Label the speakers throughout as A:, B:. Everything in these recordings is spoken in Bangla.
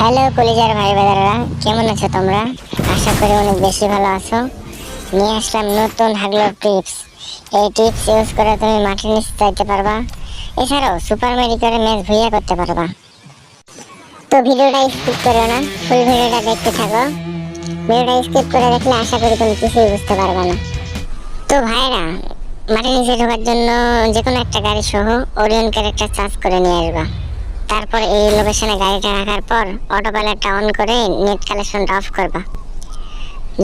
A: হ্যালো কলিজার ভাই বাজাররা, কেমন আছো তোমরা? আশা করি অনেক বেশি ভালো আছো। নিয়ে আসলাম নতুন হাগলর টিপস। এই টিপস ইউজ করে তুমি মাঠের নিচে চাইতে পারবা, এছাড়াও সুপার মেডিকেলের ম্যাচ ভুইয়া করতে পারবা। তো ভিডিওটা স্কিপ করো না, ফুল ভিডিওটা দেখতে থাকো। ভিডিওটা স্কিপ করে দেখলে আশা করি তুমি কিছুই বুঝতে পারবে না। তো ভাইরা, মাঠের নিচে ঢোকার জন্য যে কোনো একটা গাড়ি সহ ওরিয়ন ক্যারেক্টার চার্জ করে নিয়ে আসবা। তারপর এই লোকেশনে গাড়িটা রাখার পর অটো পাইলটটা অন করে নেট কানেকশনটা অফ করবা।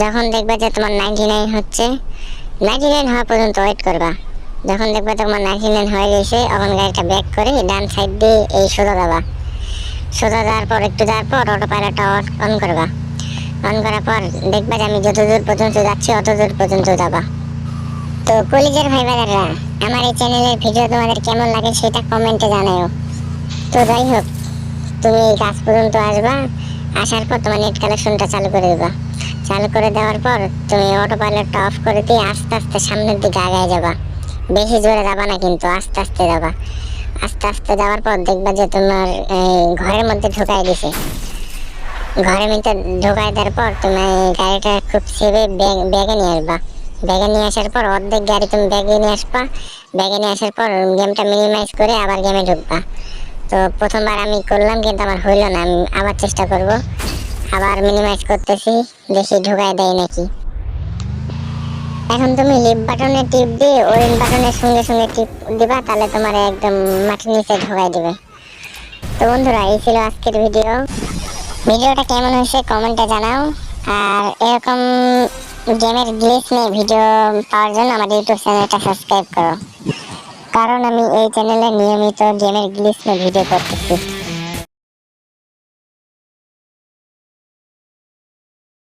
A: যখন দেখবা যে তোমার 99 হচ্ছে, 99 হওয়া পর্যন্ত ওয়েট করবা। যখন দেখবা তোমার 99 হয়ে গেছে, তখন গাড়িটা ব্যাক করে ডান সাইড দিয়ে এই সোজা যাবা। সোজা যাওয়ার পর একটু যাওয়ার পর অটো পাইলটটা অন করবা। অন করার পর দেখবা যে আমি যত দূর পর্যন্ত যাচ্ছি অত দূর পর্যন্ত যাবা। তো কলিজার ভাই বাজাররা, আমার এই চ্যানেলের ভিডিও তোমাদের কেমন লাগে সেটা কমেন্টে জানাও। তো যাই হোক, তুমি এই কাজ পর্যন্ত আসবা। আসার পর তোমার নেট কানেকশনটা চালু করে দেবা। চালু করে দেওয়ার পর তুমি অটো পাইলটটা অফ করে দিয়ে আস্তে আস্তে সামনের দিকে আগায় যাবা। বেশি জোরে যাবা না, কিন্তু আস্তে আস্তে যাবা। আস্তে আস্তে যাওয়ার পর দেখবা যে তোমার ঘরের মধ্যে ঢুকাই দিছে। ঘরের মধ্যে ঢুকাই দেওয়ার পর তুমি গাড়িটা খুব সেভে ব্যাগে নিয়ে আসবা। ব্যাগে নিয়ে আসার পর অর্ধেক গাড়ি তুমি ব্যাগে নিয়ে আসবা। ব্যাগে নিয়ে আসার পর গেমটা মিনিমাইজ করে আবার গেমে ঢুকবা। তো প্রথমবার আমি করলাম কিন্তু আমার হইল না, আমি আবার চেষ্টা করব। আবার মিনিমাইজ করতেছি, দেখি ঢুকায় দেয় নাকি। এখন তুমি লিফট বাটনে টিপ দিয়ে ওরেন বাটনের সঙ্গে সঙ্গে টিপ দিবা, তাহলে তোমার একদম মাটির নিচে ঢুকাই দিবে। তো বন্ধুরা, এই ছিল আজকের ভিডিও। ভিডিওটা কেমন হয়েছে কমেন্টে জানাও। আর এরকম গেমের গ্লিচ নিয়ে ভিডিও পাওয়ার জন্য আমার ইউটিউব চ্যানেলটা সাবস্ক্রাইব করো, কারণ আমি এই চ্যানেলে নিয়মিত গেমের গ্লিচ নিয়ে ভিডিও করতেছি।